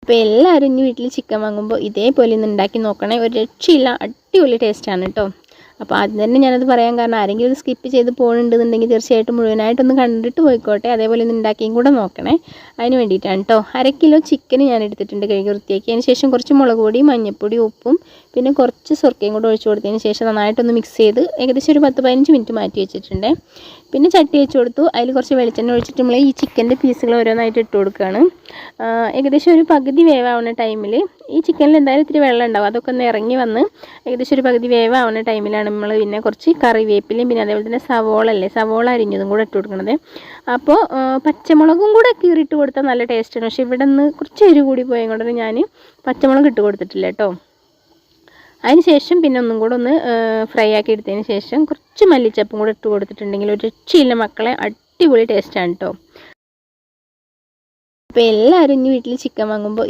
അപ്പോൾ എല്ലാവരും ഇനി വീട്ടിൽ ചിക്കൻ വാങ്ങുമ്പോൾ ഇതേപോലെ ഒന്ന് ഉണ്ടാക്കി നോക്കണേ. ഒരു രക്ഷയില്ല, അടിപൊളി ടേസ്റ്റാണ് കേട്ടോ. അപ്പോൾ ആദ്യം തന്നെ ഞാനത് പറയാൻ കാരണം ആരെങ്കിലും ഇത് സ്കിപ്പ് ചെയ്ത് പോകുന്നുണ്ടെന്നുണ്ടെങ്കിൽ തീർച്ചയായിട്ടും മുഴുവനായിട്ടൊന്ന് കണ്ടിട്ട് പോയിക്കോട്ടെ. അതേപോലെ ഒന്ന് ഉണ്ടാക്കിയും കൂടെ നോക്കണേ. അതിന് വേണ്ടിയിട്ടാണ് കേട്ടോ. 1/2 കിലോ ചിക്കൻ ഞാൻ എടുത്തിട്ടുണ്ട്, കഴുകി വൃത്തിയാക്കി. അതിന് ശേഷം കുറച്ച് മുളക് പൊടി, മഞ്ഞൾപ്പൊടി, ഉപ്പും പിന്നെ കുറച്ച് സുർക്കയും കൂടെ ഒഴിച്ച് കൊടുത്തതിന് ശേഷം നന്നായിട്ടൊന്ന് മിക്സ് ചെയ്ത് ഏകദേശം ഒരു 10-15 മിനിറ്റ് മാറ്റി വെച്ചിട്ടുണ്ട്. പിന്നെ ചട്ടി വെച്ച് കൊടുത്തു. അതിൽ കുറച്ച് വെളിച്ചെണ്ണ ഒഴിച്ചിട്ട് നമ്മൾ ഈ ചിക്കൻ്റെ പീസുകൾ ഓരോന്നായിട്ട് ഇട്ട് കൊടുക്കുകയാണ്. ഏകദേശം ഒരു പകുതി വേവാവുന്ന ടൈമിൽ ഈ ചിക്കനിൽ എന്തായാലും ഇത്തിരി വെള്ളം ഉണ്ടാവും, അതൊക്കെ ഒന്ന് ഇറങ്ങി വന്ന് ഏകദേശം ഒരു പകുതി വേവാവുന്ന ടൈമിലാണ് നമ്മൾ പിന്നെ കുറച്ച് കറിവേപ്പിലയും പിന്നെ അതേപോലെ തന്നെ സവോള അരിഞ്ഞതും കൂടെ ഇട്ട് കൊടുക്കുന്നത്. അപ്പോൾ പച്ചമുളകും കൂടെ കീറിയിട്ട് കൊടുത്താൽ നല്ല ടേസ്റ്റാണ്. പക്ഷേ ഇവിടെ നിന്ന് കുറച്ച് എരിവ് കൂടി പോയത് കൊണ്ട് ഞാൻ പച്ചമുളക് ഇട്ട് കൊടുത്തിട്ടില്ല കേട്ടോ. അതിന് ശേഷം പിന്നെ ഒന്നും കൂടെ ഒന്ന് ഫ്രൈ ആക്കി എടുത്തതിന് ശേഷം കുറച്ച് മല്ലിച്ചപ്പും കൂടെ ഇട്ട് കൊടുത്തിട്ടുണ്ടെങ്കിൽ ഒരു രക്ഷയില്ല മക്കളെ, അടിപൊളി ടേസ്റ്റാണ് കേട്ടോ. അപ്പോൾ എല്ലാവരും ഇനി വീട്ടിൽ ചിക്കൻ വാങ്ങുമ്പോൾ